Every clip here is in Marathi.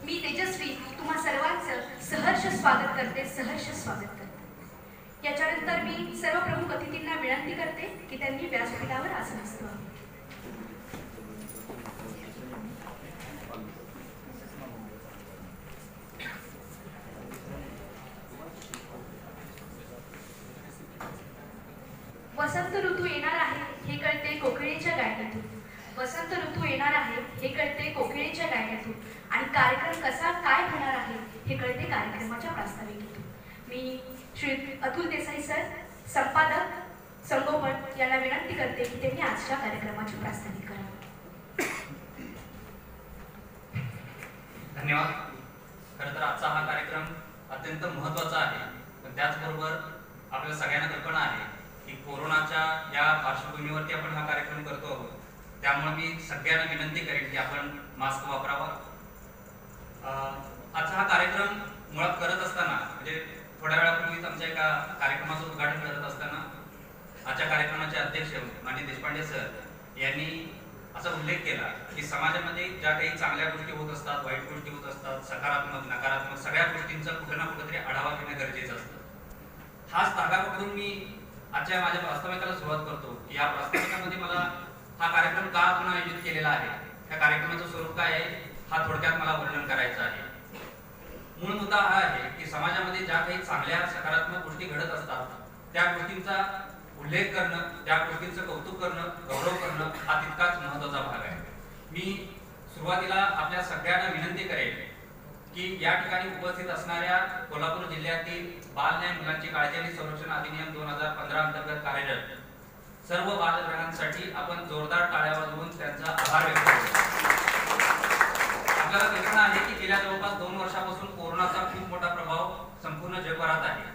मी तेजस्वी तुम्हा सर्वांचं सहर्ष स्वागत करते, सहर्ष स्वागत करते। याच्यानंतर मी सर्व प्रमुख अतिथींना विनंती करते की त्यांनी व्यासपीठावर आसन बसवावे। वसंत ऋतू येणार आहे हे कळते कोकिळेच्या गायनातून, वसंत ऋतू येणार आहे हे कळते कोकिळेच्या गायनातून, आणि कार्यक्रम कसा काय होणार आहे हे कळते कार्यक्रमाच्या प्रास्ताविकेतून। मी श्री अतुल देसाई सर, संपादक संगोपन यांना विनंती करते की त्यांनी आजच्या कार्यक्रमाची प्रास्ताविक करावी। धन्यवाद। खरं तर आजचा हा कार्यक्रम अत्यंत महत्त्वाचा आहे, पण त्याचबरोबर आपल्या सगळ्यांना कल्पना आहे की कोरोनाच्या या पार्श्वभूमीवरती आपण हा कार्यक्रम करतो आहोत, त्यामुळे मी सगळ्यांना विनंती करेन की आपण मास्क वापरावा। आजचा हा कार्यक्रम मुळात करत असताना म्हणजे थोड्या वेळापूर्वीच आमच्या एका कार्यक्रमाचं उद्घाटन करत असताना आजच्या कार्यक्रमाचे अध्यक्ष माननीय देशपांडे सर यांनी असा उल्लेख केला की समाजामध्ये ज्या काही चांगल्या गोष्टी होत असतात, वाईट गोष्टी होत असतात, सकारात्मक नकारात्मक सगळ्या गोष्टींचा कुठे ना कुठेतरी आढावा घेणं गरजेचं असतं। हाच धागा पकडून मी आजच्या माझ्या प्रास्ताविकाला सुरुवात करतो की या प्रास्ताविकामध्ये मला हा कार्यक्रम का आपण आयोजित केलेला आहे, त्या कार्यक्रमाचं स्वरूप काय आहे, हा थोडक्यात मला वर्णन करायचं आहे। मूळ मुद्दा हा आहे की समाजामध्ये ज्या काही चांगल्या सकारात्मक गोष्टी घडत असतात त्या गोष्टींचा उल्लेख करणं, त्या गोष्टींचं कौतुक करणं, गौरव करणं हा तितकाच महत्त्वाचा भाग आहे। मी सुरुवातीला आपल्या सगळ्यांना विनंती करेन की या ठिकाणी उपस्थित असणाऱ्या कोल्हापूर जिल्ह्यातील बाल न्याय मुलांची काळजी आणि संरक्षण अधिनियम 2015 अंतर्गत कार्यरत सर्व बालगृहांसाठी आपण जोरदार टाळ्या वाजवून त्यांचा आभार व्यक्त करतो। आपल्याला कल्पना आहे की गेल्या जवळपास 2 वर्षापासून कोरोनाचा खूप मोठा प्रभाव संपूर्ण जगभरात आहे।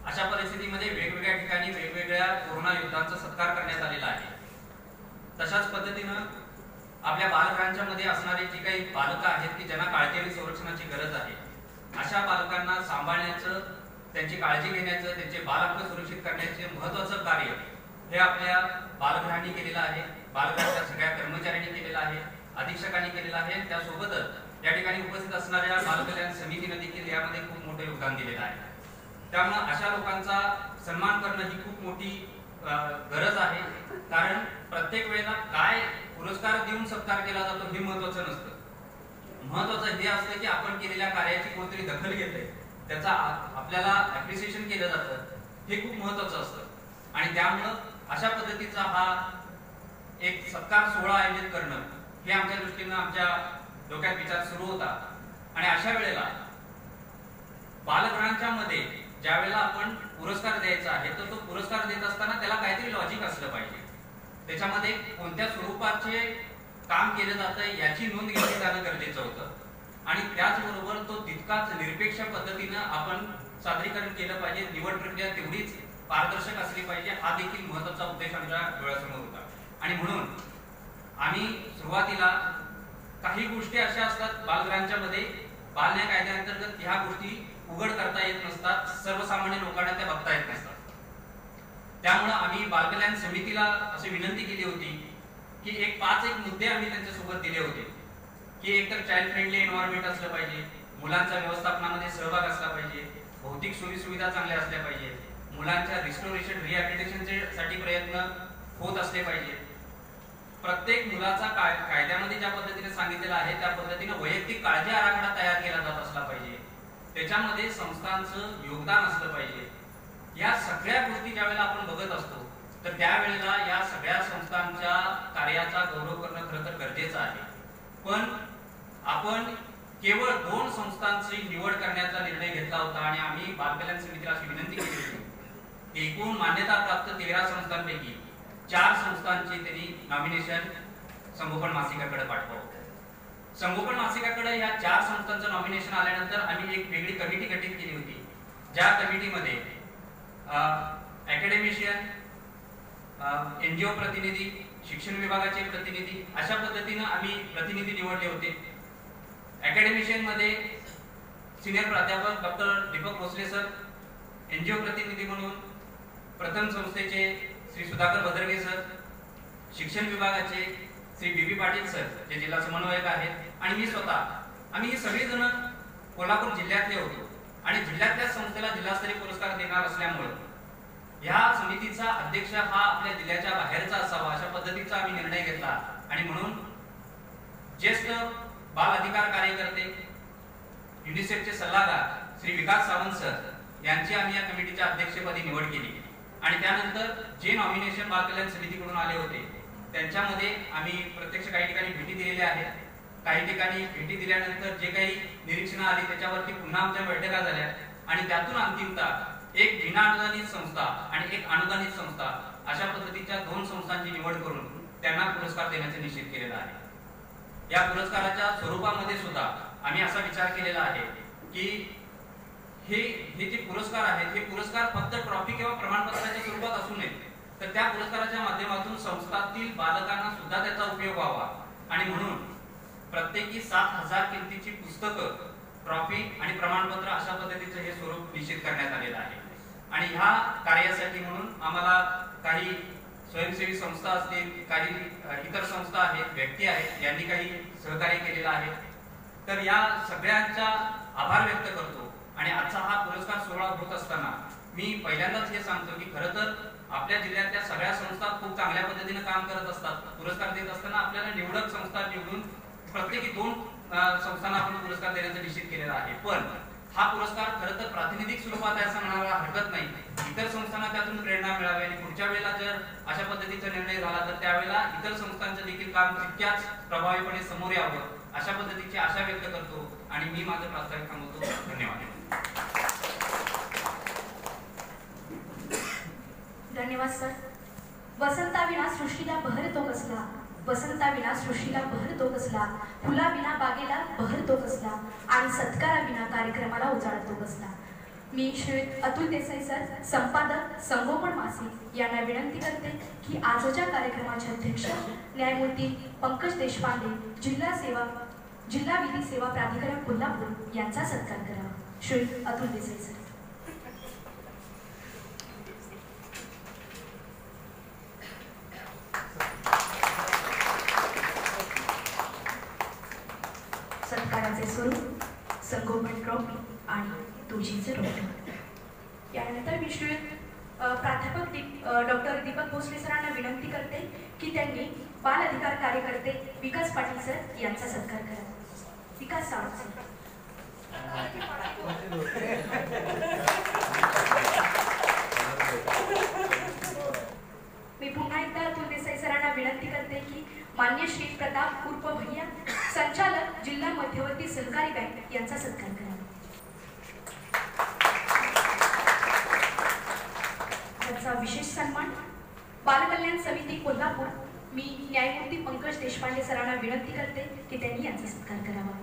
अशा परिस्थितीमध्ये वेगवेगळ्या ठिकाणी वेगवेगळ्या कोरोना योद्धांचा सत्कार करण्यात आलेला आहे। तशाच पद्धतीनं आपल्या बालगृहांच्या मध्ये असणारे जी काही बालकं आहेत की ज्यांना काळजी आणि संरक्षणाची गरज आहे, अशा बालकांना सांभाळण्याचं, त्यांची काळजी घेण्याचं, त्यांचे बाल हक्क सुरक्षित करण्याचे महत्त्वाचं कार्य हे आपल्या बालगृहांनी केलेलं आहे, बालगृहाच्या सगळ्या कर्मचाऱ्यांनी केलेलं आहे, अधीक्षकांनी केलेलं आहे। त्यासोबतच या ठिकाणी उपस्थित असणाऱ्या बालकल्याण समितीने देखील यामध्ये खूप मोठं योगदान दिलेलं आहे। त्यामुळे अशा लोकांचा सन्मान करणं ही खूप मोठी गरज आहे, कारण प्रत्येक वेळेला काय पुरस्कार देऊन सत्कार केला जातो हे महत्त्वाचं नसतं। महत्त्वाचं हे असतं की आपण केलेल्या कार्याची कोणतरी दखल घेतंय, त्याचा आपल्याला ॲप्रिसिएशन केलं जातं, हे खूप महत्त्वाचं असतं। आणि त्यामुळं अशा पद्धतीचा हा एक सत्कार सोहळा आयोजित करणं हे आमच्या दृष्टीनं आमच्या डोक्यात विचार सुरू होता। आणि अशा वेळेला बालगृहांच्या मध्ये ज्या वेळेला आपण पुरस्कार द्यायचा आहे तर तो पुरस्कार देत असताना त्याला काहीतरी लॉजिक असलं पाहिजे, त्याच्यामध्ये कोणत्या स्वरूपाचे काम केलं जातं याची नोंद घेतली जाणं गरजेचं होतं। आणि त्याचबरोबर तो तितकाच निरपेक्ष पद्धतीनं आपण सादरीकरण केलं पाहिजे, निवड प्रक्रिया तेवढीच पारदर्शक असली पाहिजे, हा देखील महत्त्वाचा उद्देश आमच्या डोळ्यासमोर होता। आणि म्हणून आम्ही सुरुवातीला काही गोष्टी अशा असतात बालगृहांच्या मध्ये बाल न्याय कायद्याअंतर्गत ह्या गोष्टी उघड करता येत नसतात, सर्वसामान्य लोकांना त्या बघता येत नसतात। त्यामुळे आम्ही बालकल्याण समितीला अशी विनंती केली होती की एक 5 मुद्दे आम्ही त्यांच्यासोबत दिले होते की एकतर चाइल्ड फ्रेंडली एन्व्हायरमेंट असलं पाहिजे, मुलांचा व्यवस्थापनामध्ये सहभाग असला पाहिजे, भौतिक सोयीसुविधा चांगल्या असल्या पाहिजे, मुलांच्या रिस्टोरेशन रिहॅबिलिटेशनचे साठी प्रयत्न होत असले पाहिजे, प्रत्येक मुलाचा कायद्यामध्ये ज्या पद्धतीने सांगितलेलं आहे त्या पद्धतीने वैयक्तिक काळजी आराखडा तयार केला जात असला पाहिजे, त्याच्यामध्ये संस्थांचं योगदान असलं पाहिजे। या सगळ्या गोष्टी ज्यावेळेला आपण बघत असतो तर त्यावेळेला या सगळ्या संस्थांच्या कार्याचा गौरव करणं खरं तर गरजेचं आहे। पण आपण केवळ 2 संस्थांची निवड करण्याचा निर्णय घेतला होता आणि आम्ही बालकल्याण समितीला अशी विनंती केली होती की एकूण मान्यता प्राप्त 13 संस्थांपैकी 4 संस्थांची त्यांनी नॉमिनेशन संगोपन मासिकाकडे पाठवावं। संगोपन मासिकाकडे या 4 संस्थांचं नॉमिनेशन आल्यानंतर आम्ही एक वेगळी कमिटी गठीत केली होती, ज्या कमिटीमध्ये अकॅडमिशियन, एनजीओ प्रतिनिधी, शिक्षण विभागाचे प्रतिनिधी अशा पद्धतीने आम्ही प्रतिनिधी निवडले होते। अकॅडमिशियन मध्ये सिनियर प्राध्यापक doctor Deepak Bhosale sir, NGO प्रतिनिधी म्हणून प्रथम संस्थेचे श्री सुधाकर भद्रगे सर, शिक्षण विभागाचे श्री बीबी पाटील सर जे जिल्हा समन्वयक आहेत, आणि मी स्वतः आम्ही ही सगळीजण कोल्हापूर जिल्ह्यातले होतो आणि जिल्ह्यातल्या संस्थेला जिल्हास्तरीय पुरस्कार देणार असल्यामुळे ह्या समितीचा अध्यक्ष हा आपल्या जिल्ह्याच्या बाहेरचा असावा अशा पद्धतीचा आम्ही निर्णय घेतला आणि म्हणून ज्येष्ठ बाल अधिकार कार्यकर्ते युनिसेफचे सल्लागार श्री विकास सावंत सर यांची आम्ही या कमिटीच्या अध्यक्षपदी निवड केली आणि त्यानंतर जे नॉमिनेशन बाल कल्याण समितीकडून आले होते त्यांच्यामध्ये आम्ही प्रत्यक्ष काही ठिकाणी भेटी दिलेल्या आहेत. काही ठिकाणी भेटी दिल्यानंतर जे काही निरीक्षणं आली त्याच्यावरती पुन्हा आमच्या बैठका झाल्या आणि त्यातून अंतिमतः एक विनाअनुदानित संस्था आणि एक अनुदानित संस्था अशा पद्धतीच्या 2 संस्थांची निवड करून त्यांना पुरस्कार देण्याचे निश्चित केलेला आहे. या पुरस्काराच्या स्वरूपामध्ये सुद्धा आम्ही असा विचार केलेला आहे की हे जे पुरस्कार आहेत हे पुरस्कार फक्त ट्रॉफी किंवा प्रमाणपत्राच्या स्वरूपात असू नयेत तर त्या पुरस्काराच्या माध्यमातून संस्थातील बालकांना सुद्धा त्याचा उपयोग व्हावा आणि म्हणून प्रत्येकी 7,000 किमतीची पुस्तकं, ट्रॉफी आणि प्रमाणपत्र अशा पद्धतीचं हे स्वरूप निश्चित करण्यात आलेलं आहे. आणि ह्या कार्यासाठी म्हणून आम्हाला काही स्वयंसेवी संस्था असतील, काही इतर संस्था आहेत, व्यक्ती आहेत, यांनी काही सहकार्य केलेलं आहे. तर या सगळ्यांचा आभार व्यक्त करतो आणि आजचा हा पुरस्कार सोहळा होत असताना मी पहिल्यांदाच हे सांगतो की खरं तर आपल्या जिल्ह्यातल्या सगळ्या संस्था खूप चांगल्या पद्धतीने काम करत असतात. पुरस्कार देत असताना आपल्याला निवडक संस्था निवडून प्रत्येकी 2 संस्थांना आपण पुरस्कार देण्याचं निश्चित केलेला आहे. पण हा पुरस्कार खरं तर प्रातिनिधिक स्वरूपात आहे असं म्हणायला हरकत नाही. इतर संस्थांना त्यातून प्रेरणा मिळावी आणि पुढच्या वेळेला जर अशा पद्धतीचा निर्णय झाला तर त्यावेळेला इतर संस्थांचं देखील काम तितक्याच प्रभावीपणे समोर यावं अशा पद्धतीची आशा व्यक्त करतो आणि मी माझं प्रास्ताविक थांबवतो. धन्यवाद. धन्यवाद सर. वसंताविना सृष्टीला बहर तो कसला, वसंताविना सृष्टीला बहर तो कसला, फुलाविना बागेला बहर तो कसला आणि सत्काराविना कार्यक्रमाला उजाळा तो कसला. मी श्री अतुल देसाई सर, संपादक संगोपन मासिक यांना विनंती करते की आजच्या कार्यक्रमाचे अध्यक्ष न्यायमूर्ती पंकज देशपांडे, जिल्हा विधी सेवा प्राधिकरण कोल्हापूर यांचा सत्कार करावा. श्री अतुल देसाई सर. सत्काराचे स्वरूप संगोपन ट्रॉफी आणि तुळशीचे रोप. यानंतर मी श्री प्राध्यापक डॉक्टर दीपक भोसले सरांना विनंती करते की त्यांनी बाल अधिकार कार्यकर्ते विकास पाटील सर यांचा सत्कार करावा. विकास सावंत सर. मी पुन्हा एकदा अतुल देसाई सरांना विनंती करते की मान्य श्री प्रताप उर्फ भैया, संचालक जिल्हा मध्यवर्ती सहकारी बँक यांचा सत्कार करावा. त्याचा विशेष सन्मान बालकल्याण समिती कोल्हापूर. मी न्यायमूर्ती पंकज देशपांडे सरांना विनंती करते की त्यांनी यांचा सत्कार करावा.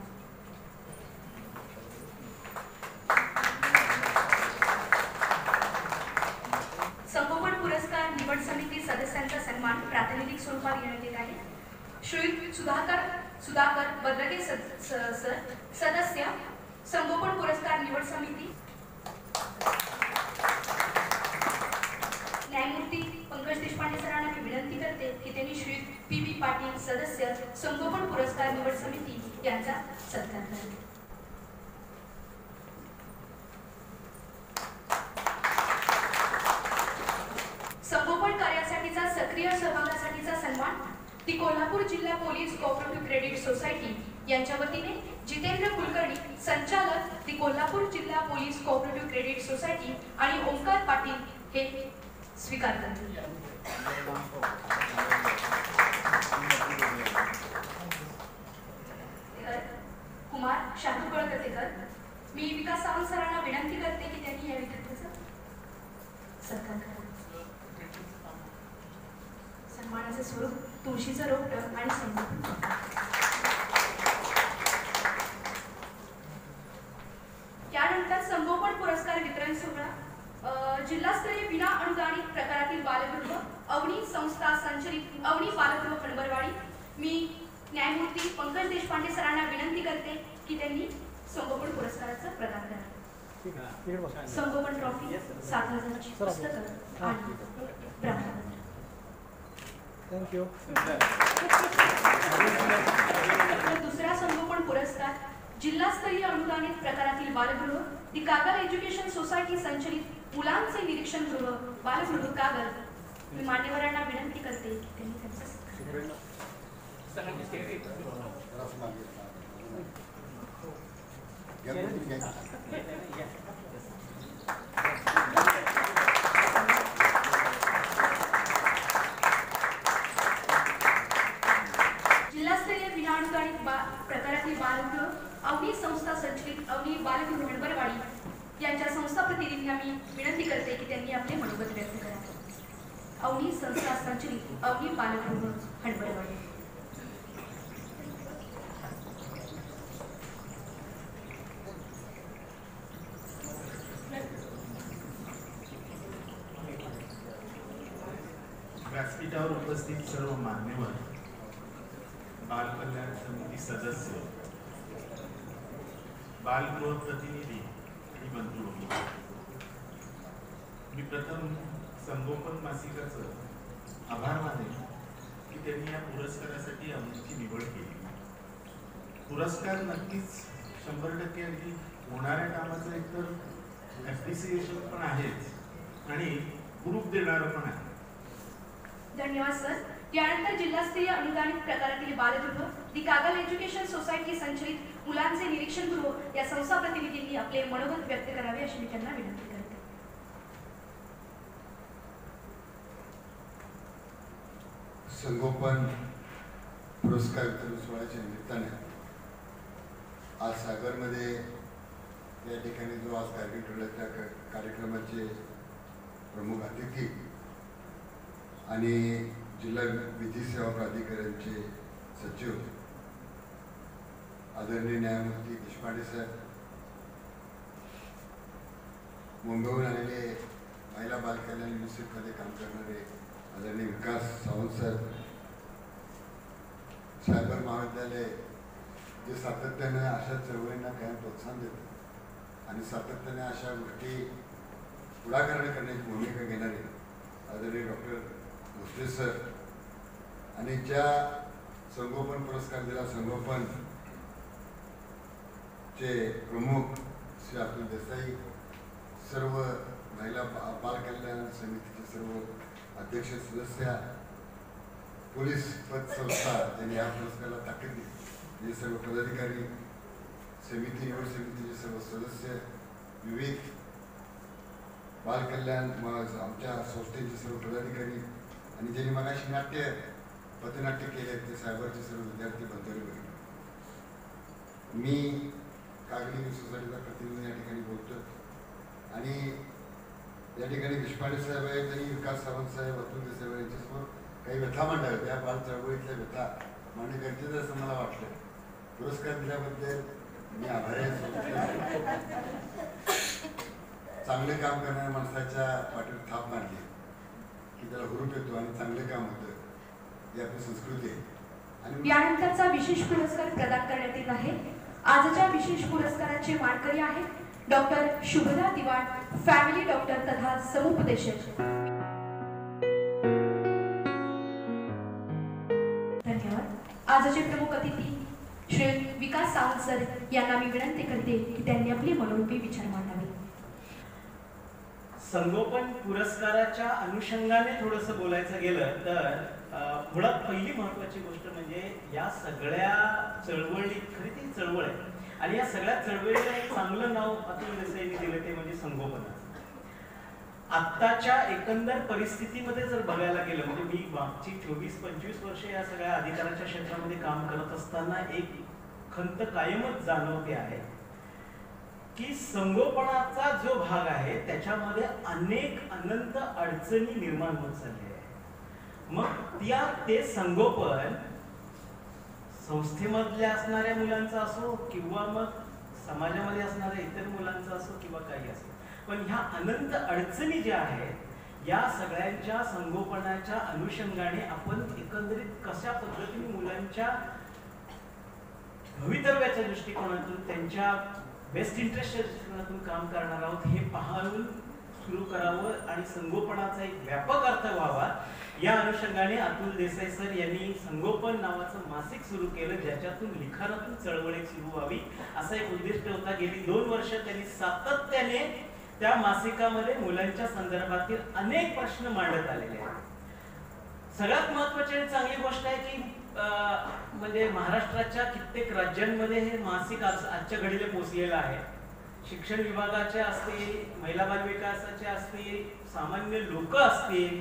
संगोपन पुरस्कार निवड समिती सदस्यांचा सन्मान प्रातिनिधिक स्वरूपात घेण्यात येत आहे. श्री सुधाकर बद्रगे सर, सदस्य संगोपन पुरस्कार निवड समिती. न्यायमूर्ती पंकज देशपांडे सरांना मी विनंती करते की त्यांनी श्री पी पाटील, सदस्य संगोपन पुरस्कार निवड समिती यांचा सत्कार करावा. संगोपन कार्यासाठीचा सक्रिय सहभागासाठीचा सन्मान ती कोल्हापूर जिल्हा पोलीस कोऑपरेटिव्ह क्रेडिट सोसायटी यांच्या वतीने जितेंद्र कुलकर्णी, संचालक ती कोल्हापूर जिल्हा पोलीस कोऑपरेटिव्ह क्रेडिट सोसायटी आणि ओंकार पाटील हे स्वीकार करतील. कुमार शाहू कळकतेकर. मी विकास सावंत सरांना विनंती करते की त्यांनी या विद्यार्थ्याचा सत्कार करावा. सन्मानाचे स्वरूप तुळशीचं रोपटं आणि संगोपन. यानंतर संगोपन पुरस्कार वितरण सोहळा. जिल्हास्तरीय विना अनुदानित प्रकारातील बालगृह अवनी संस्था संचलित अवनी बालगृह हणबरवाडी. मी न्यायमूर्ती पंकज देशपांडे सरांना विनंती करते की त्यांनी संगोपन पुरस्काराचं प्रदान करावं. संगोपन ट्रॉफी, 7,000ची पुस्तकं आणि प्रमाणपत्र. थँक्यू. दुसरा संगोपन पुरस्कार जिल्हास्तरीय अनुदानित प्रकारातील बालगृह दी कागल एज्युकेशन सोसायटी संचलित मुलांचे निरीक्षण गृह बालगृह कागल. मी मान्यवरांना विनंती करते की त्यांनी त्यांचं जिल्हास्तरीय विनाअनुदानित प्रकारातील बालगृह अवनी संस्था संचलित अवनी बालगृह हणबरवाडी यांच्या संस्था प्रतिनिधींना मी विनंती करते की त्यांनी आपले मनोगत व्यक्त करावे. अवनी संस्था संचलित अवनी बालगृह हणबरवाडी. व्यासपीठावर उपस्थित सर्व मान्यवर, बाल कल्याण समिती सदस्य, बालगृह प्रतिनिधी आणि बंधू, मी प्रथम संगोपन मासिकाचं आभार मानेन की त्यांनी या पुरस्कारासाठी आमची निवड केली. पुरस्कार नक्कीच 100% अगदी होणाऱ्या कामाचं एकतर ॲप्रिसिएशन पण आहेच आणि ग्रुप देणारं पण आहे. धन्यवाद सर. यानंतर जिल्हास्तरीय अनुदानित प्रकारातील बालगृह दी कागल एज्युकेशन सोसायटी संचलित मुलांचे निरीक्षण गृह या संस्था प्रतिनिधींनी आपले मनोगत व्यक्त करावे अशी मी त्यांना विनंती करते. संगोपन पुरस्कार वितरण सोहळ्याच्या निमित्ताने आज सागरमध्ये या ठिकाणी जो आज कार्यक्रम ठेवला त्या कार्यक्रमाचे प्रमुख अतिथी आणि जिल्हा विधी सेवा प्राधिकरणचे सचिव आदरणीय न्यायमूर्ती देशपांडे साहेब, मुंबईहून आलेले महिला बाल कल्याण युनिसेफमध्ये काम करणारे आदरणीय विकास सावंत साहेब, सायबर महाविद्यालय जे सातत्याने अशा चळवळींना कायम प्रोत्साहन देतं आणि सातत्याने अशा गोष्टी पुढाकार करण्याची भूमिका घेणारे आदरणीय डॉक्टर भोसले सर आणि ज्या संगोपन पुरस्कार दिला संगोपन चे प्रमुख श्री अतुल देसाई, सर्व महिला बाल कल्याण समितीचे सर्व अध्यक्ष सदस्य, पोलीस पतसंस्था ज्यांनी या पुरस्काराला ताकद दिली, हे सर्व पदाधिकारी, समिती निवड समितीचे सर्व सदस्य, विविध बाल कल्याण आमच्या संस्थेचे सर्व पदाधिकारी आणि ज्यांनी मगाशी पथनाट्य केले ते सायबरचे सर्व विद्यार्थी बंधू. मी कागली सोसायटीचा प्रतिनिधी या ठिकाणी बोलतो आणि या ठिकाणी देशपांडे साहेब आहेत आणि विकास सावंत साहेब, अतुल देसाई यांच्यासमोर काही व्यथा मांडाव्या. त्या बाल चळवळीतल्या व्यथा मांडणे गरजेचं असं मला वाटलं. पुरस्कार दिल्याबद्दल मी आभारी आहे. चांगले काम करणाऱ्या माणसाच्या पाठीवर थाप मारली की त्याला हुरूप येतो आणि चांगले काम होतं. ही आपली संस्कृती आहे. आणि यानंतरचा विशेष पुरस्कार प्रदान करण्यात येत आहे. आजच्या विशेष पुरस्काराचे मानकरी आहेत डॉक्टर शुभदा दिवाण, फॅमिली डॉक्टर तथा समुपदेशक. धन्यवाद. आजचे प्रमुख अतिथी श्री विकास सावंत सर यांना मी विनंती करते की त्यांनी आपले मनोरूपी विचार मांडावे. संगोपन पुरस्काराच्या अनुषंगाने थोडंसं बोलायचं गेलं तर मुळात पहिली महत्त्वाची गोष्ट म्हणजे या सगळ्या चळवळी, खरी ती चळवळ आहे आणि या सगळ्या चळवळीला एक चांगलं नाव अतुल देसाईंनी दिलं ते म्हणजे संगोपनाचं. आत्ताच्या एकंदर परिस्थितीमध्ये जर बघायला गेलं म्हणजे मी मागची 24-25 वर्षे या सगळ्या अधिकाराच्या क्षेत्रामध्ये काम करत असताना एक खंत कायमच जाणवते आहे की संगोपनाचा जो भाग आहे त्याच्यामध्ये अनंत अडचणी निर्माण होत चालल्या आहेत. मग ते संगोपन संस्थेमधल्या असणाऱ्या मुलांचा असो किंवा मग समाजामध्ये असणाऱ्या इतर मुलांचा असो किंवा काही असो, पण ह्या अनंत अडचणी ज्या आहेत या सगळ्यांच्या संगोपनाच्या अनुषंगाने आपण एकंदरीत कशा पद्धतीने मुलांच्या भवितव्याच्या दृष्टिकोनातून त्यांच्या बेस्ट इंटरेस्टच्या दृष्टिकोनातून काम करणार आहोत हे पाहून सुरू करावं आणि संगोपनाचा एक व्यापक अर्थ व्हावा, या अनुषंगाने अतुल देसाई सर यांनी संगोपन नावाचं मासिक सुरू केलं, ज्याच्यातून लिखाणातून चळवळ एक सुरू व्हावी असा एक उद्दिष्ट होता. गेली 2 वर्ष त्यांनी सातत्याने त्या मासिकामध्ये मुलांच्या संदर्भातील अनेक प्रश्न मांडत आलेले आहेत. सगळ्यात महत्त्वाची आणि चांगली गोष्ट आहे की म्हणजे महाराष्ट्राच्या कित्येक राज्यांमध्ये हे मासिक आजच्या घडीला पोहोचलेलं आहे. शिक्षण विभागाचे असतील, महिला बाल विकासाचे असतील, सामान्य लोक असतील,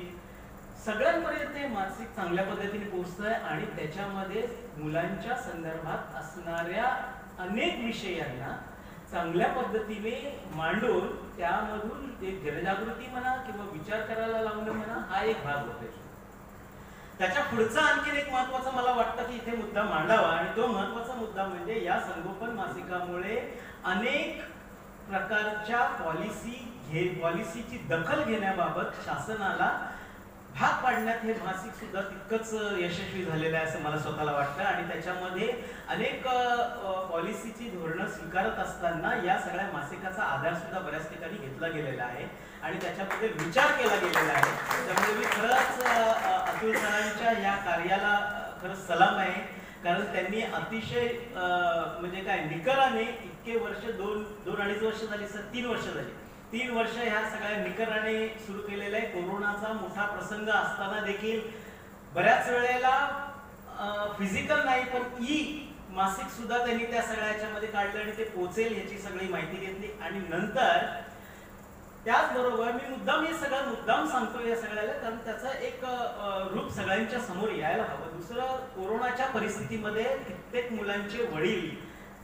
सगळ्यांपर्यंत हे मासिक चांगल्या पद्धतीने पोहोचतंय आणि त्याच्यामध्ये मुलांच्या संदर्भात असणाऱ्या अनेक विषयांना चांगल्या पद्धतीने मांडून त्यामधून एक जनजागृती म्हणा किंवा विचार करायला लावणं म्हणा हा एक भाग होतो. त्याच्या पुढचा आणखीन एक महत्वाचा मला वाटतं की इथे मुद्दा मांडावा, आणि तो महत्वाचा मुद्दा म्हणजे या संगोपन मासिकामुळे अनेक प्रकारच्या पॉलिसीची दखल घेण्याबाबत शासनाला भाग पाडण्यात हे मासिक सुद्धा तितकंच यशस्वी झालेलं आहे असं मला स्वतःला वाटतं. आणि त्याच्यामध्ये अनेक पॉलिसीची धोरणं स्वीकारत असताना या सगळ्या मासिकाचा आधार सुद्धा बऱ्याच ठिकाणी घेतला गेलेला आहे आणि त्याच्यामध्ये विचार केला गेलेला आहे. त्यामुळे मी खरंच अतुल सरांच्या या कार्याला खरंच सलाम आहे, कारण त्यांनी अतिशय म्हणजे काय निकराने इतके वर्ष 2-2.5 वर्ष झाली सर, 3 वर्ष झाली, 3 वर्ष ह्या सगळ्या निकराने सुरू केलेलं आहे. कोरोनाचा मोठा प्रसंग असताना देखील बऱ्याच वेळेला फिजिकल नाही पण मासिक सुद्धा त्यांनी त्या सगळ्याच्यामध्ये काढलं आणि ते पोचेल ह्याची सगळी माहिती घेतली. आणि नंतर त्याचबरोबर मी हे सगळं मुद्दाम सांगतो या सगळ्याला, कारण त्याचं एक रूप सगळ्यांच्या समोर यायला हवं. दुसरं, कोरोनाच्या परिस्थितीमध्ये कित्येक मुलांचे वडील,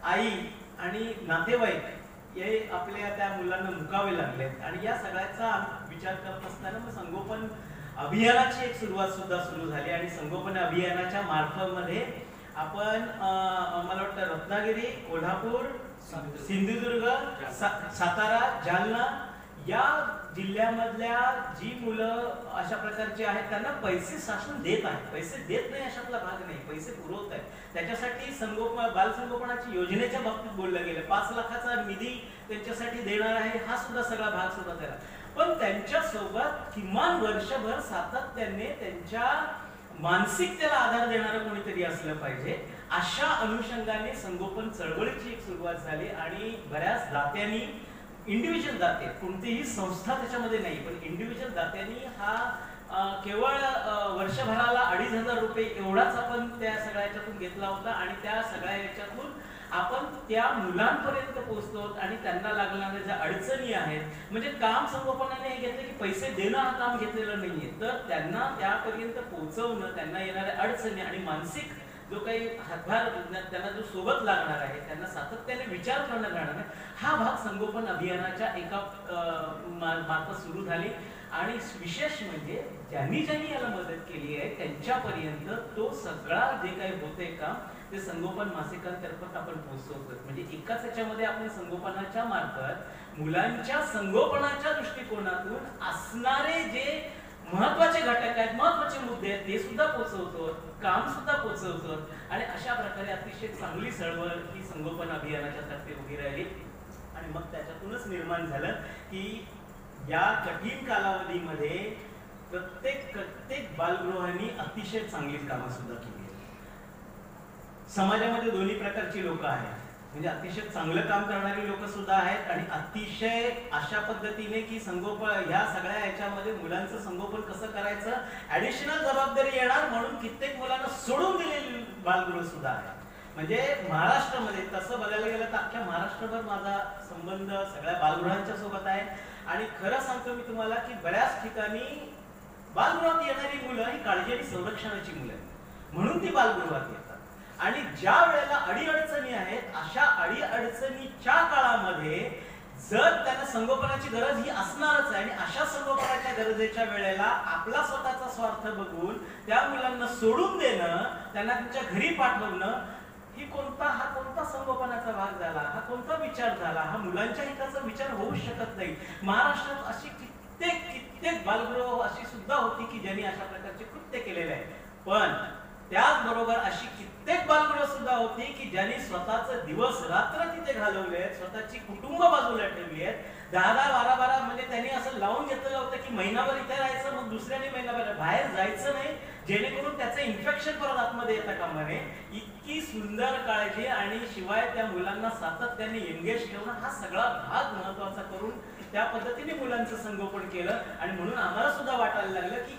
आई आणि नातेवाईक हे आपल्या त्या मुलांना मुकावे लागलेत आणि या सगळ्याचा विचार करत असताना मग संगोपन अभियानाची एक सुरुवात सुद्धा सुरू झाली. आणि संगोपन अभियानाच्या मार्फतमध्ये आपण मला वाटतं रत्नागिरी, कोल्हापूर, सिंधुदुर्ग, सातारा, जालना या जिल्ह्यामधल्या जी मुलं अशा प्रकारची आहेत त्यांना पैसे शासन देत आहे. पैसे देत नाही अशातला भाग नाही, पैसे पुरवत आहे. त्याच्यासाठी बाल संगोपनाची योजनेच्या बाबतीत बोललं गेलं, 5 लाखाचा निधी त्यांच्यासाठी देणार आहे, हा सुद्धा सगळा भाग सुद्धा त्याला. पण त्यांच्यासोबत किमान वर्षभर सातत्याने त्यांच्या मानसिकतेला आधार देणारं कोणीतरी असलं पाहिजे. अशा अनुषंगाने संगोपन चळवळीची एक सुरुवात झाली आणि बऱ्याच दात्यांनी, इंडिव्हिज्युअल दाते, कोणतीही संस्था त्याच्यामध्ये नाही, पण इंडिव्हिज्युअल दात्यांनी हा केवळ वर्षभराला 2,500 रुपये एवढाच आपण त्या सगळ्या याच्यातून घेतला होता आणि त्या सगळ्या याच्यातून आपण त्या मुलांपर्यंत पोहोचतो आणि त्यांना लागणाऱ्या ज्या अडचणी आहेत, म्हणजे काम संगोपनाने हे घेतलं की पैसे देणं हा काम घेतलेलं नाहीये, तर त्यांना त्यापर्यंत पोहोचवणं, त्यांना येणाऱ्या अडचणी आणि मानसिक जो काही हातभार त्यांना जो सोबत लागणार आहे, त्यांना सातत्याने विचार करण्यात राहणार आहे, हा भाग संगोपन अभियानाच्या एका मार्फत सुरू झाली. आणि विशेष म्हणजे ज्यांनी याला मदत केली आहे त्यांच्यापर्यंत तो सगळा जे काही होते काम ते संगोपन मासिकांतर्फत आपण पोहोचवतो. म्हणजे एकाच याच्यामध्ये आपण संगोपनाच्या मार्फत मुलांच्या संगोपनाच्या दृष्टिकोनातून असणारे जे महत्वाचे घटक आहेत, महत्वाचे मुद्दे आहेत, ते सुद्धा पोहोचवतो, काम सुद्धा पोहोचवतो. आणि अशा प्रकारे अतिशय चांगली चळवळ ही संगोपन अभियानाच्या तर्फे उभी राहिली. आणि मग त्याच्यातूनच निर्माण झालं की या कठीण कालावधीमध्ये प्रत्येक बालगृहांनी अतिशय चांगली कामं सुद्धा केली. समाजामध्ये दोन्ही प्रकारची लोक आहेत, म्हणजे अतिशय चांगलं काम करणारी लोक सुद्धा आहेत आणि अतिशय अशा पद्धतीने की संगोपन ह्या सगळ्या याच्यामध्ये मुलांचं संगोपन कसं करायचं, ऍडिशनल जबाबदारी येणार म्हणून कित्येक मुलांना सोडून दिलेली बालगृह सुद्धा आहे. म्हणजे महाराष्ट्रामध्ये तसं बघायला गेलं तर अख्ख्या महाराष्ट्रभर माझा संबंध सगळ्या बालगृहांच्या सोबत आहे. आणि खरं सांगतो मी तुम्हाला की बऱ्याच ठिकाणी बालगृहात येणारी मुलं ही काळजी आणि संरक्षणाची मुलं आहेत म्हणून ती बालगृहात येतात. आणि ज्या वेळेला अडीअडचणी आहेत, अशा अडीअडचणीच्या काळामध्ये जर त्यांना संगोपनाची गरज ही असणारच आहे आणि अशा संगोपनाच्या गरजेच्या वेळेला आपला स्वतःचा स्वार्थ बघून त्या मुलांना सोडून देणं, त्यांना त्यांच्या घरी पाठवणं, हा कोणता संगोपनाचा भाग झाला, हा कोणता विचार झाला, हा मुलांच्या हिताचा विचार होऊ शकत नाही. महाराष्ट्रात अशी कित्येक बालगृह अशी सुद्धा होती की ज्यांनी अशा प्रकारचे कृत्य केलेले आहे. पण त्याचबरोबर अशी कित्येक बालगृह सुद्धा होती की ज्यांनी स्वतःच दिवस रात्र तिथे घालवले आहेत, स्वतःची कुटुंब बाजूला ठेवली आहेत, 10-12 म्हणजे त्यांनी असं लावून घेतलेलं होतं की महिनाभर इथे राहायचं, मग दुसऱ्याने महिनाभर बाहेर जायचं नाही, जेणेकरून त्याचं इन्फेक्शन परत आतमध्ये येता कामा नये. इतकी सुंदर काळजी आणि शिवाय त्या मुलांना सातत्याने एंगेज ठेवणं हा सगळा भाग महत्वाचा करून त्या पद्धतीने मुलांचं संगोपन केलं. आणि म्हणून आम्हाला सुद्धा वाटायला लागलं की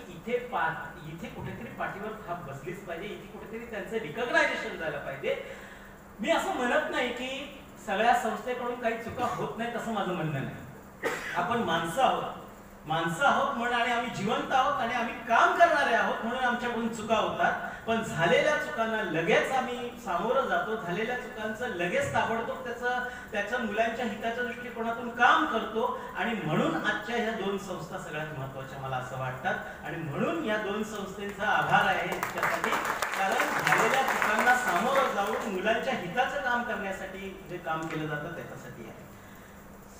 इथे कुठेतरी पाठीवर थाप बसलीच पाहिजे, इथे कुठेतरी त्यांचं रिकॉग्नायझेशन झालं पाहिजे. मी असं म्हणत नाही की सगळ्या संस्थेकडून काही चुका होत नाहीत असं माझं म्हणणं नाही. आपण माणसं आहोत म्हणून आणि आम्ही जिवंत आहोत आणि आम्ही काम करणारे आहोत म्हणून आमच्याकडून चुका होतात. पण झालेल्या चुकांना लगेच आम्ही सामोरं जातो, झालेल्या चुकांचं लगेच ताबडतोब त्याचं मुलांच्या हिताच्या दृष्टिकोनातून काम करतो. आणि म्हणून आजच्या ह्या 2 संस्था सगळ्यात महत्वाच्या मला असं वाटतात. आणि म्हणून या 2 संस्थेचा आभार आहे त्यासाठी, कारण झालेल्या चुकांना सामोरं जाऊन मुलांच्या हिताचं काम करण्यासाठी जे काम केलं जातं त्याच्यासाठी आहे.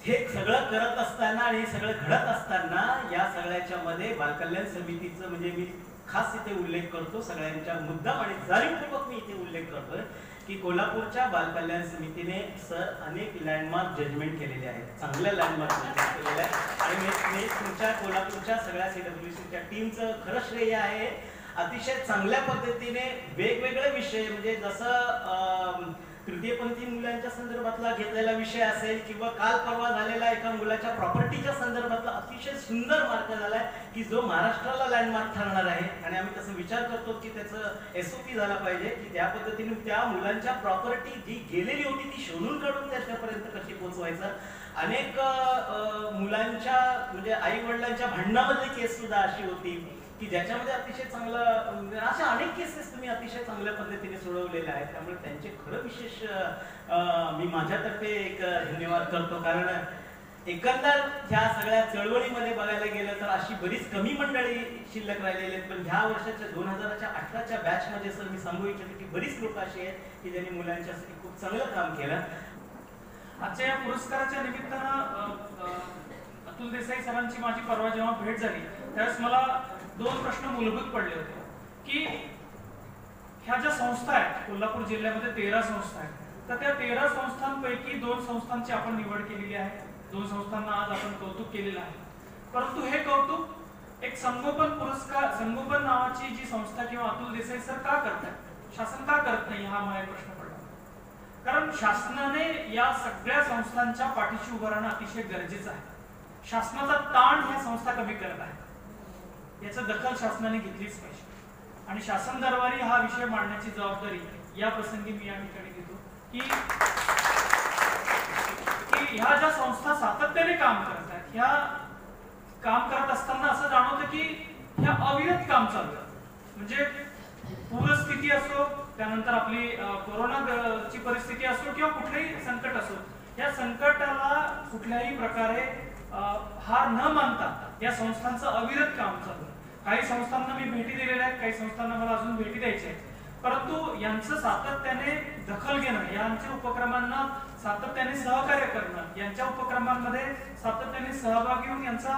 हे सगळं करत असताना आणि सगळं घडत असताना या सगळ्याच्या मध्ये बालकल्याण समितीचं म्हणजे मी खास इथे उल्लेख करतो, सगळ्यांच्या मुद्दाम आणि जाणीवपूर्वक मी इथे उल्लेख करतोय की कोल्हापूरच्या बालकल्याण समितीने अनेक लँडमार्क जजमेंट केलेले आहेत, चांगल्या लँडमार्क जजमेंट केलेले आहेत. आणि मी तुमच्या कोल्हापूरच्या सगळ्या CWCच्या टीमचं खरं श्रेय आहे. अतिशय चांगल्या पद्धतीने वेगवेगळे विषय म्हणजे जसं तृतीयपंथी मुलांच्या संदर्भातला घेतलेला विषय असेल किंवा काल परवा झालेला एका मुलाच्या प्रॉपर्टीच्या संदर्भातला अतिशय सुंदर मार्क झालाय की जो महाराष्ट्राला लँडमार्क ठरणार आहे. आणि आम्ही तसं विचार करतो की त्याचं SOP झाला पाहिजे की त्या पद्धतीने त्या मुलांच्या प्रॉपर्टी जी गेलेली होती ती शोधून काढून त्याच्यापर्यंत कशी पोहोचवायचं. अनेक मुलांच्या म्हणजे आई वडिलांच्या भांडणामधली केस सुद्धा अशी होती की ज्याच्यामध्ये अतिशय चांगलं अशा अनेक केसेस तुम्ही अतिशय चांगल्या पद्धतीने सोडवलेल्या आहेत. त्यामुळे त्यांचे खरं विशेष मी माझ्यातर्फे एक धन्यवाद करतो. कारण एकंदर ह्या सगळ्या चळवळीमध्ये बघायला गेलं तर अशी बरीच कमी मंडळी शिल्लक राहिलेली आहेत. पण ह्या वर्षाच्या 2018च्या बॅच मध्ये सर मी सांगू इच्छितो की बरीच लोक अशी आहेत की ज्यांनी मुलांच्यासाठी खूप चांगलं काम केलं. आजच्या या पुरस्काराच्या निमित्तानं अतुल देसाई सरांची माझी परवा जेव्हा भेट झाली त्यावेळेस मला 2 प्रश्न मूलभूत पडले होते की ह्या ज्या संस्था आहेत कोल्हापूर जिल्ह्यामध्ये 13 संस्था आहेत, तर त्या 13 संस्थांपैकी 2 संस्थांची आपण निवड केलेली आहे. 2 संस्थांना आज आपण कौतुक केलेलं आहे. परंतु हे कौतुक एक संगोपन नावाची जी संस्था किंवा अतुल देसाई सर का करतात, शासन का करत नाही, हा मला एक प्रश्न पडला. कारण शासनाने या सगळ्या संस्थांच्या पाठीशी उभं राहणं अतिशय गरजेचं आहे. शासनाचा ताण ह्या संस्था कमी करत आहे, याची दखल शासनाने घेतलीच पाहिजे. आणि शासन दरबारी हा विषय मांडण्याची जबाबदारी या प्रसंगी मी या ठिकाणी घेतो की ह्या ज्या संस्था सातत्याने काम करत आहेत, ह्या काम करत असताना असं जाणवतं की ह्या अविरत काम चालतं. म्हणजे पूरस्थिती असो, त्यानंतर आपली कोरोनाची परिस्थिती असो किंवा कुठलंही संकट असो, या संकटाला कुठल्याही प्रकारे हार न मानता या संस्थांचं अविरत काम चालू. काही संस्थांना मी भेटी दिलेल्या आहेत, काही संस्थांना मला अजून भेटी द्यायच्या आहेत. परंतु यांचं सातत्याने दखल घेणं, यांच्या उपक्रमांना सातत्याने सहकार्य करणं, यांच्या उपक्रमांमध्ये सातत्याने सहभागी होऊन यांचा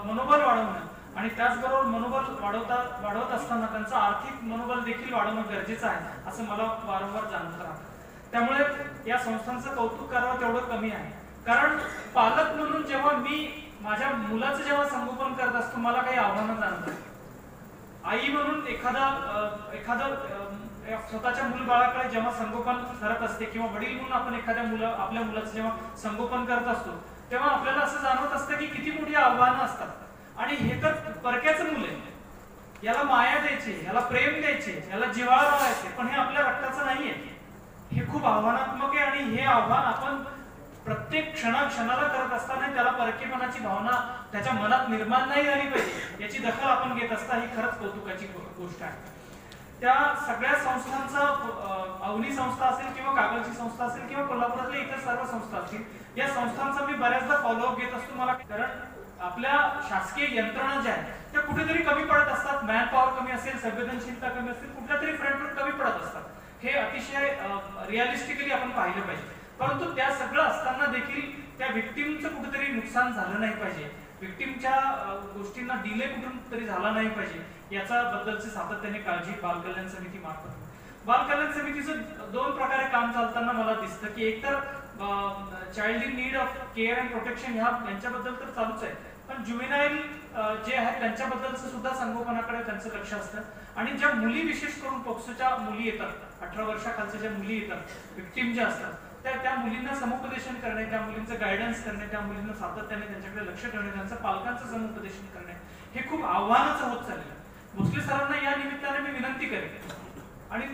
मनोबल वाढवणं आणि त्याचबरोबर मनोबल वाढवत असताना त्यांचं आर्थिक मनोबल देखील वाढवणं गरजेचं आहे असं मला वारंवार जाणवत राहतं. त्यामुळे या संस्थांचं कौतुक करावं तेवढं कमी आहे. कारण पालक म्हणून जेव्हा मी माझ्या मुलाचं जेव्हा संगोपन करत असतो मला काही आव्हानं जाणवतात. आई म्हणून एखादा स्वतःच्या मुलबाळाकडे जेव्हा संगोपन करत असते किंवा वडील म्हणून आपण आपल्या मुलाचं जेव्हा संगोपन करत असतो तेव्हा आपल्याला असं जाणवत असतं की किती मोठी आव्हानं असतात. आणि हे तर परक्याचं मुलं आहे, याला माया द्यायची, याला प्रेम द्यायचे, याला जिव्हाळा लावायचे, पण हे आपल्या रक्ताचं नाहीये. हे खूप आव्हानात्मक आहे आणि हे आव्हान आपण प्रत्येक क्षणाला करत असताना त्याला परकेपणाची भावना त्याच्या मनात निर्माण नाही झाली पाहिजे याची दखल आपण घेत असता ही खरंच कौतुकाची गोष्ट आहे. त्या सगळ्या संस्थांचा अवनी संस्था असेल किंवा कागलची संस्था असेल किंवा कोल्हापुरातल्या इतर सर्व संस्था असतील, या संस्थांचा मी बऱ्याचदा फॉलोअप घेत असतो. मला कारण आपल्या शासकीय यंत्रणा ज्या आहेत त्या कुठेतरी कमी पडत असतात. मॅन पॉवर कमी असेल, संवेदनशीलता कमी असेल, कुठल्या तरी फ्रंटवर कमी पडत असतात. हे अतिशय रिअलिस्टिकली आपण पाहिलं पाहिजे. परंतु त्या सगळं असताना देखील त्या विक्टिमचं कुठेतरी नुकसान झालं नाही पाहिजे, विक्टिमच्या गोष्टींना डिले कुठून तरी झाला नाही पाहिजे याचा बद्दलची सातत्याने काळजी बालकल्याण समिती मार्फत बाल कल्याण समितीचं दोन प्रकारे काम चालताना मला दिसतं की एक तर child in need of care and protection यांच्याबद्दल तर चालूच आहे, पण ज्युवेनाईल जे आहेत त्यांच्याबद्दलचं सुद्धा संगोपनाकडे त्यांचं लक्ष असतं. आणि ज्या मुली विशेष करून पोक्सोच्या मुली येतात, 18 वर्षाखालच्या ज्या मुली येतात, विक्टिम ज्या असतात, त्या मुलींना समुपदेशन करणे, त्या मुलींचं गायडन्स करणे, त्या मुलींना सातत्याने त्यांच्याकडे लक्ष ठेवणे, त्यांचं पालकांचं समुपदेशन करणे हे खूप आव्हानाचं होत चाललेलं. भोसले सरांना या निमित्ताने मी विनंती करेन आणि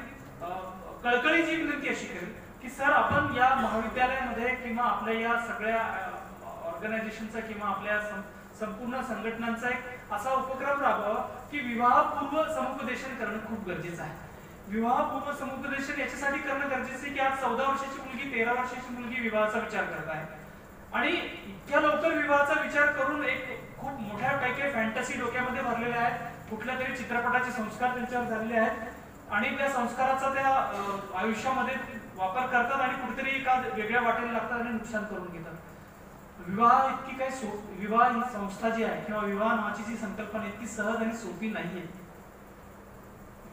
कळकळीची विनंती अशी करेन की सर, आपण या महाविद्यालयामध्ये किंवा आपल्या या सगळ्या ऑर्गनायझेशनचा किंवा आपल्या संपूर्ण संघटनांचा एक असा उपक्रम राबवा की विवाहपूर्व समुपदेशन करणं खूप गरजेचं आहे. विवाहपूर्व समुपदेशन याच्यासाठी करणं गरजेचं आहे की आज 14 वर्षाची मुलगी 13 वर्षाची मुलगी विवाहाचा विचार करत आहे आणि इतक्या लवकर विवाहाचा विचार करून एक खूप मोठ्या काही फॅन्टसी डोक्यामध्ये भरलेल्या आहेत, कुठल्या तरी चित्रपटाचे संस्कार त्यांच्यावर झालेले आहेत आणि त्या संस्काराचा त्या आयुष्यामध्ये वापर करतात आणि कुठेतरी एका वेगळ्या वाटेला लागतात आणि नुकसान करून घेतात. विवाह इतकी काही विवाह ही संस्था जी आहे किंवा विवाह नावाची जी संकल्पना इतकी सहज आणि सोपी नाहीये.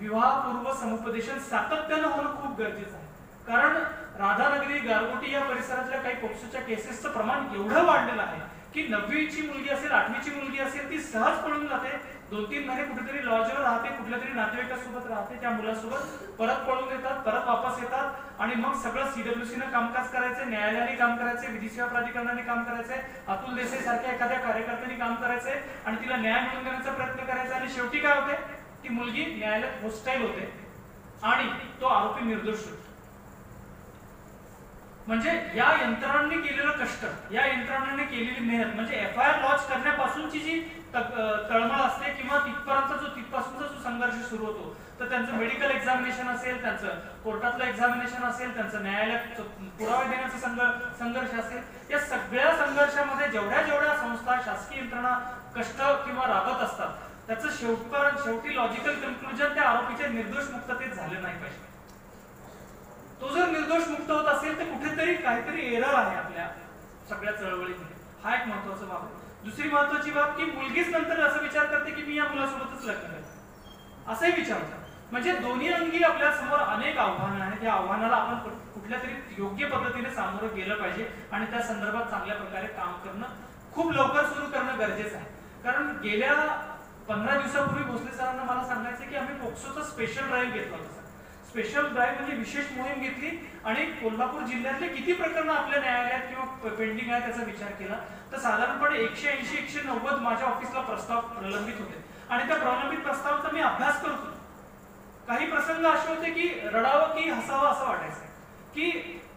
विवाहपूर्व समुपदेशन सातत्यानं होणं खूप गरजेचं आहे, कारण राधानगरी, गारगोटी या परिसरातल्या काही पोक्सोच्या केसेसचं प्रमाण एवढं वाढलेलं आहे की 9वीची मुलगी असेल, 8वीची मुलगी असेल, ती सहज पळून जाते, 2-3 महिने कुठेतरी लॉजवर राहते, कुठल्या तरी नातेवाईकासोबत राहते, त्या मुलासोबत परत पळून येतात, परत वापस येतात आणि मग सगळं CWCनं कामकाज करायचंय, न्यायालयाने काम करायचंय, विधी सेवा प्राधिकरणाने काम करायचंय, अतुल देसाई सारख्या एखाद्या कार्यकर्त्यांनी काम करायचंय आणि तिला न्याय मिळवून देण्याचा प्रयत्न करायचा आणि शेवटी काय होते, ती मुलगी न्यायालयात होस्टाईल होते आणि तो आरोपी निर्दोष होतो. म्हणजे या यंत्रणांनी केलेलं कष्ट, या यंत्रणांनी केलेली मेहनत, म्हणजे FIR लॉन्च करण्यापासूनची जी तळमळ असते किंवा तिथपासूनचा जो संघर्ष सुरू होतो, तर त्यांचं मेडिकल एक्झामिनेशन असेल, त्यांचं कोर्टातलं एक्झामिनेशन असेल, त्यांचं न्यायालयात पुरावे देण्याचा संघर्ष असेल, या सगळ्या संघर्षामध्ये जेवढ्या संस्था, शासकीय यंत्रणा कष्ट किंवा राबत असतात, त्याचं शेवटी लॉजिकल कन्क्लुजन त्या आरोपीच्या निर्दोष मुक्ततेत झालं नाही पाहिजे. तो जर निर्दोष मुक्त होत असेल तर कुठेतरी काहीतरी एरर आहे आपल्या सगळ्या चळवळीमध्ये. हा एक महत्वाचा बाब आहे. दुसरी महत्वाची बाब की मुलगीच नंतर असं विचार करते की मी या मुलासोबतच लग्न करेन, असंही विचारतात. म्हणजे दोन्ही अंगी आपल्या समोर अनेक आव्हानं आहेत. त्या आव्हानाला आपण कुठल्या तरी योग्य पद्धतीने सामोरं गेलं पाहिजे आणि त्या संदर्भात चांगल्या प्रकारे काम करणं खूप लवकर सुरू करणं गरजेचं आहे. कारण गेल्या 15 दिवसापूर्वी भोसले सरांना मला सांगायचं की आम्ही पोक्सोचा स्पेशल ड्राईव्ह घेतला होता. स्पेशल ड्राईव्ह म्हणजे विशेष मोहीम घेतली आणि कोल्हापूर जिल्ह्यातले किती प्रकरणं आपल्या न्यायालयात किंवा पेंडिंग आहे त्याचा विचार केला. तर साधारणपणे 180-190 माझ्या ऑफिसला प्रस्ताव प्रलंबित होते आणि त्या प्रलंबित प्रस्तावाचा मी अभ्यास करतो. काही प्रसंग असे होते की रडावं की हसावं असं वाटायचं की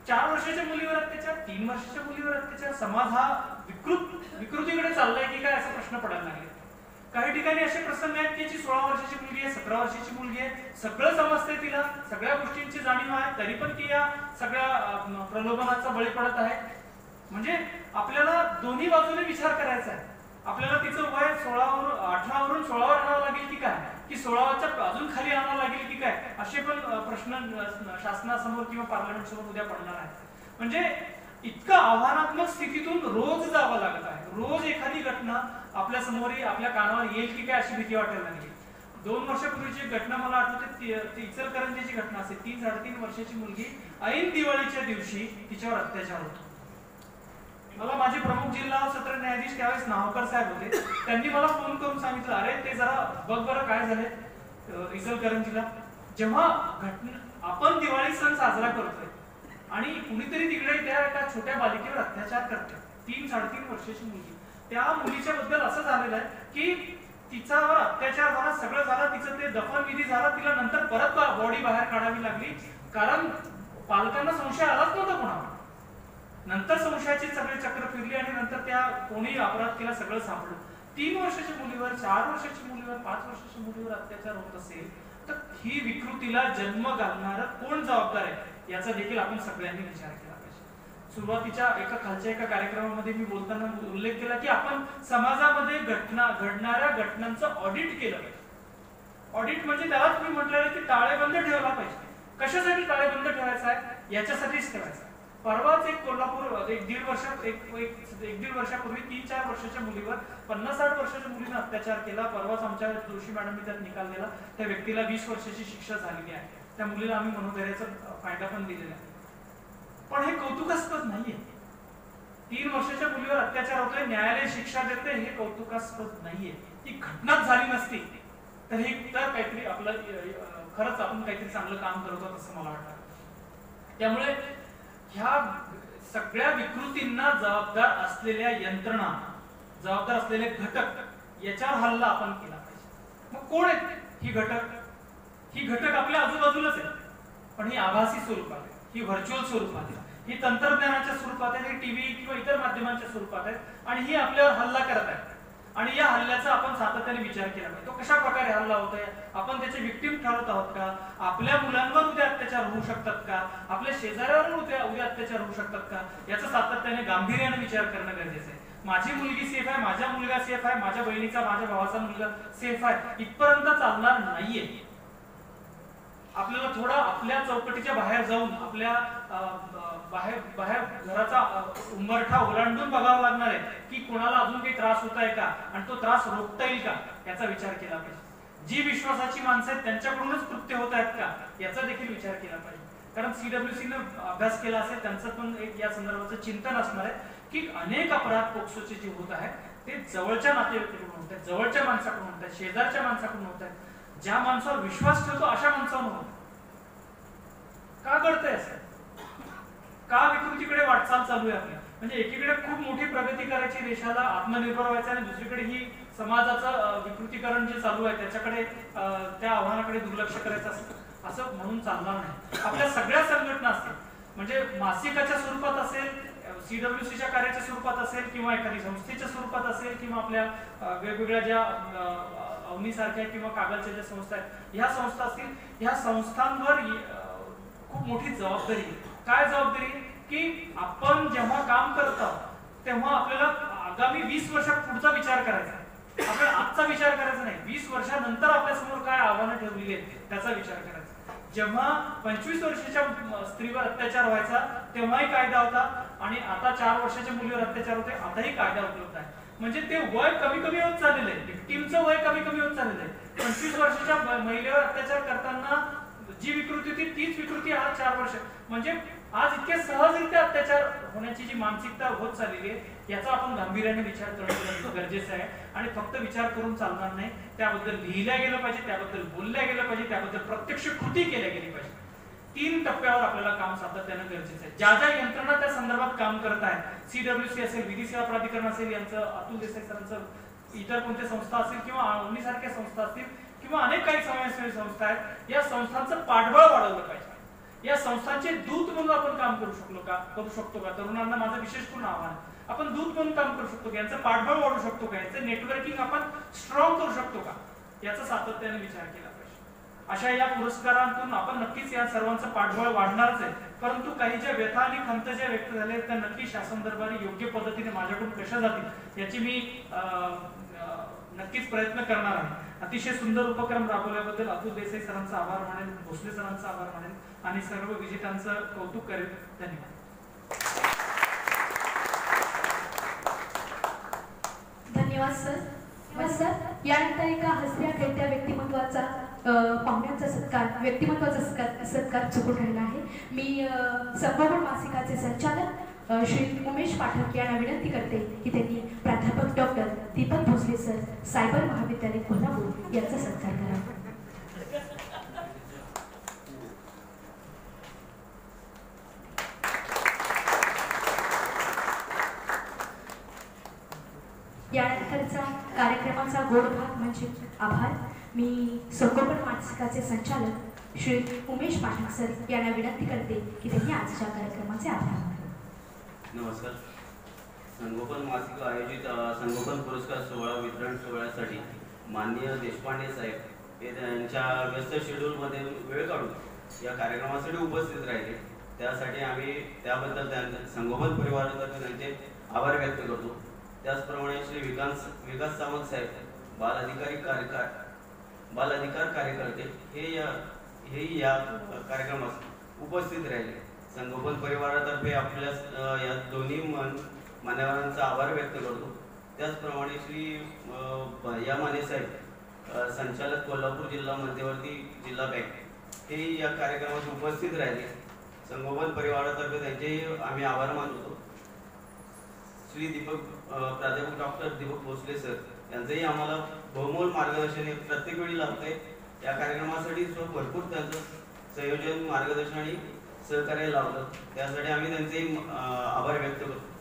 4 वर्षाच्या मुलीवर अत्याचार, 3 वर्षाच्या मुलीवर अत्याचार, समाज हा विकृतीकडे चाललाय की काय असा प्रश्न पडायला लागले. काही ठिकाणी असे प्रसंग आहेत की 16 वर्षाची मुलगी आहे, 17 वर्षाची मुलगी आहे, सगळं समजतंय तिला, सगळ्या गोष्टींची जाणीव आहे, तरी पण ती या सगळ्या प्रलोभनाचा बळी पडत आहे. म्हणजे आपल्याला दोन्ही बाजूने विचार करायचा आहे. आपल्याला तिचं वय 18 वरून 16 वर आणावं लागेल की काय, की 16च्या अजून खाली आणावं लागेल की काय, असे पण प्रश्न शासनासमोर किंवा पार्लमेंट समोर उद्या पडणार आहेत. म्हणजे इतकं आव्हानात्मक स्थितीतून रोज जावं लागत आहे. रोज एखादी घटना आपल्या समोर आपल्या कानावर येईल की काय अशी भीती वाटायला लागली. 2 वर्षापूर्वीची घटना मला आठवते, ती इचलकरंजीची घटना असेल. 3-3.5 वर्षाची मुलगी ऐन दिवाळीच्या दिवशी तिच्यावर अत्याचार होतो. मला माझे प्रमुख जिल्हा सत्र न्यायाधीश त्यावेळेस नावकर साहेब होते, त्यांनी मला फोन करून सांगितलं, अरे ते जरा बघ बरं काय झालंय इचलकरंजीला. जेव्हा आपण दिवाळी सण साजरा करतोय आणि कुणीतरी तिकडे त्या एका छोट्या बालिकेवर अत्याचार करते, 3-3.5 वर्षाची मुलगी, त्या मुलीच्या बद्दल असं झालेलं आहे की तिच्यावर अत्याचार झाला, सगळं झालं, तिचं ते दफनविधी झाला, तिला नंतर परत बॉडी बाहेर काढावी लागली कारण पालकांना संशय आलाच नव्हता कोणावर. नंतर संशयाची सगळे चक्र फिरली आणि नंतर त्या कोणी अपराध केला सगळं सापडलं. 3 वर्षाच्या मुलीवर, 4 वर्षाच्या मुलीवर, 5 वर्षाच्या मुलीवर अत्याचार होत असेल तर ही विकृतीला जन्म घालणारा कोण जबाबदार आहे याचा देखील आपण सगळ्यांनी विचार केला पाहिजे. सुरुवातीच्या खालच्या एका कार्यक्रमामध्ये मी बोलताना उल्लेख केला की आपण समाजामध्ये घडणाऱ्या घटनांचं ऑडिट केलं पाहिजे. ऑडिट म्हणजे त्याला तुम्ही म्हटलेलं की ताळेबंद ठेवला पाहिजे. कशासाठी ताळेबंद ठेवायचा आहे, याच्यासाठीच ठेवायचा. परवाच एक कोल्हापूर 1-1.5 वर्षापूर्वी 3-4 वर्षाच्या मुलीवर 50-60 वर्षाच्या मुलीने अत्याचार केला. परवाच आमच्या जोशी मॅडमनी त्यात निकाल दिला, त्या व्यक्तीला 20 वर्षाची शिक्षा झालेली आहे. त्या मुलीला आम्ही मनोधैर्याचा फायदा पण दिलेला आहे. पण हे कौतुकास्पद नाहीये. 3 वर्षाच्या मुलीवर अत्याचार होतोय, न्यायालय शिक्षा देते, हे कौतुकास्पद नाहीये. ती घटनाच झाली नसती तर ही तर काहीतरी आपलं खरंच आपण काहीतरी चांगलं काम करत आहोत असं मला वाटतं. त्यामुळे ह्या सगळ्या विकृतींना जबाबदार असलेल्या यंत्रणा, जबाबदार असलेले घटक याच्यावर हल्ला आपण केला पाहिजे. मग कोण आहेत ही घटक? ही घटक आपल्या आजूबाजूलाच आहेत, पण ही आभासी स्वरूपात आहे, ही व्हर्च्युअल स्वरूपात आहे, ही तंत्रज्ञानाच्या स्वरूपात आहे, ही टीव्ही किंवा इतर माध्यमांच्या स्वरूपात आहेत आणि ही आपल्यावर हल्ला करत आहे. आणि या हल्ल्याचा आपण सातत्याने विचार केला पाहिजे. तो कशा प्रकारे हल्ला होतोय, आपण त्याचे विक्टिम ठरत आहोत का, आपल्या मुलांवर उद्या अत्याचार होऊ शकतात का, आपल्या शेजाऱ्यावर उद्या अत्याचार होऊ शकतात का, याचा सातत्याने गांभीर्याने विचार करणं गरजेचं आहे. माझी मुलगी सेफ आहे, माझा मुलगा सेफ आहे, माझ्या बहिणीचा माझ्या भावाचा मुलगा सेफ आहे इथपर्यंत चालणार नाहीये. आपल्याला थोडा आपल्या चौकटीच्या बाहेर जाऊन आपल्या बाहेर घराचा उंबरठा ओलांडून बघावं लागणार आहे की कोणाला अजून काही त्रास होत आहे का आणि तो त्रास रोखता येईल का याचा विचार केला पाहिजे. जी विश्वासाची माणसं आहेत त्यांच्याकडूनच कृत्य होत आहेत का याचा देखील विचार केला पाहिजे. कारण CWC अभ्यास केला असेल, त्यांचं पण एक या संदर्भाचं चिंतन असणार आहे की अनेक अपराध पोक्सोचे जे होत आहेत ते जवळच्या नातेवाईकाकडून होत आहेत, जवळच्या माणसाकडून होत आहेत, शेजारच्या माणसाकडून होत आहेत. ज्या माणसावर विश्वास ठेवतो अशा माणसावर होत. का घडतंय असं? का विकृतीकडे वाटचाल चालू आहे आपली? म्हणजे एकीकडे खूप मोठी प्रगती करायची, देशाला आत्मनिर्भर व्हायचं, आणि दुसरीकडे ही समाजाचं विकृतीकरण जे चालू आहे त्याच्याकडे, त्या आव्हानाकडे दुर्लक्ष करायचं असं म्हणून चालणार नाही. आपल्या सगळ्या संघटना असतील, म्हणजे मासिकाच्या स्वरूपात असेल, CWCच्या कार्याच्या स्वरूपात असेल, किंवा एखादी संस्थेच्या स्वरूपात असेल, किंवा आपल्या वेगवेगळ्या ज्या अवनीसारख्या किंवा कागलच्या ज्या संस्था आहेत, ह्या संस्था असतील, ह्या संस्थांवर खूप मोठी जबाबदारी आहे. काय जबाबदारी? की आपण जेव्हा काम करतो तेव्हा आपल्याला आगामी 20 वर्षात पुढचा विचार करायचा आहे. आपल्याला आजचा विचार करायचा नाही, 20 वर्षानंतर आपल्या समोर काय आव्हानं ठेवलेली आहेत त्याचा विचार करायचा. जेव्हा 25 वर्षाच्या स्त्रीवर अत्याचार व्हायचा तेव्हाही कायदा होता, आणि आता 4 वर्षाच्या मुलीवर अत्याचार होते आताही कायदा उपलब्ध आहे. म्हणजे ते वय कमी कमी होत चाललेलं आहे, विक्टिमचं वय कमी कमी होत चाललेलं आहे. 25 वर्षाच्या महिलेवर अत्याचार करताना जी विकृती होती तीच विकृती आज 4 वर्ष, म्हणजे आज इतके सहजरित्या अत्याचार होण्याची जी मानसिकता होत चाललेली आहे याचा आपण गांभीर्याने विचार करणं गरजेचं आहे. आणि फक्त विचार करून चालणार नाही, त्याबद्दल लिहिल्या गेलं पाहिजे, त्याबद्दल बोलल्या गेलं पाहिजे, त्याबद्दल प्रत्यक्ष कृती केल्या गेली पाहिजे. 3 टप्प्यावर आपल्याला काम सातत्यानं गरजेचं आहे. ज्या ज्या यंत्रणा त्या संदर्भात काम करत आहेत, CWC असेल, विधी सेवा प्राधिकरण असेल, यांचं अतुल देसाई सरांचं, इतर कोणत्या संस्था असतील किंवा अवनीसारख्या संस्था असतील किंवा अनेक काही समाजसेवी संस्था आहेत, या संस्थांचं पाठबळ वाढवलं पाहिजे. या संस्थांचे दूत म्हणून आपण काम करू शकतो का? तरुणांना माझं विशेष करून आव्हान, आपण दूत म्हणून काम करू शकतो का? यांचं पाठबळ वाढू शकतो का? यांचं नेटवर्किंग आपण स्ट्रॉंग करू शकतो का? याचा सातत्याने विचार केला पाहिजे. अशा या पुरस्कारांतून आपण नक्कीच या सर्वांचं पाठबळ वाढणारच आहे, परंतु काही ज्या व्यथा आणि खंत ज्या व्यक्त झाल्या आहेत त्या नक्की शासन दरबारी योग्य पद्धतीने माझ्याकडून कशा जातील याची मी नक्कीच प्रयत्न करणार आहे. अतिशय सुंदर उपक्रम राबवल्याबद्दल अतुल देसाई सरांचा आभार मानेल, भोसले सरांचा आभार मानेल आणि सर्व विजेत्यांचं कौतुक करेल. धन्यवाद. धन्यवाद सर. यानंतर एका हसऱ्या खेळत्या व्यक्तिमत्वाचा पाहुण्यांचा सत्कार चुकून राहिला आहे. मी संभोगण मासिकाचे संचालक श्री उमेश पाठक यांना विनंती करते की त्यांनी प्राध्यापक doctor Deepak Bhosale sir, cyber महाविद्यालय कोल्हापूर यांचा सत्कार करावा. यानंतरचा कार्यक्रमाचा गोड भाग म्हणजे आभार. मी संगोपन मासिकाचे संचालक श्री उमेश पाठक सर यांना विनंती करते की त्यांनी आजच्या कार्यक्रमाचे आभार मानावे. नमस्कार. संगोपन मासिक आयोजित संगोपन पुरस्कार सोहळा वितरण सोहळ्यासाठी माननीय देशपांडे साहेब हे त्यांच्या व्यस्त शेड्यूलमध्ये वेळ काढून या कार्यक्रमासाठी उपस्थित राहिले. त्यासाठी आम्ही त्याबद्दल संगोपन परिवारातर्फे त्यांचे आभार व्यक्त करतो. त्याचप्रमाणे श्री विकास सावंत साहेब बाल अधिकार कार्यकर्ते हेही या कार्यक्रमास उपस्थित राहिले. संगोपन परिवारातर्फे आपल्या या दोन्ही मान्यवरांचा आभार व्यक्त करतो. त्याचप्रमाणे श्री या माने साहेब संचालक कोल्हापूर जिल्हा मध्यवर्ती जिल्हा बँक ते या कार्यक्रमात उपस्थित राहिले. संगोपन परिवारातर्फे त्यांचेही आम्ही आभार मानतो. श्री प्राध्यापक डॉक्टर दीपक भोसले सर यांचंही आम्हाला बहुमोल मार्गदर्शन प्रत्येक वेळी लाभते. या कार्यक्रमासाठी भरपूर त्यांचं संयोजन, मार्गदर्शन आणि सहकार्य लावलं. त्यासाठी आम्ही त्यांचे आभार व्यक्त करतो.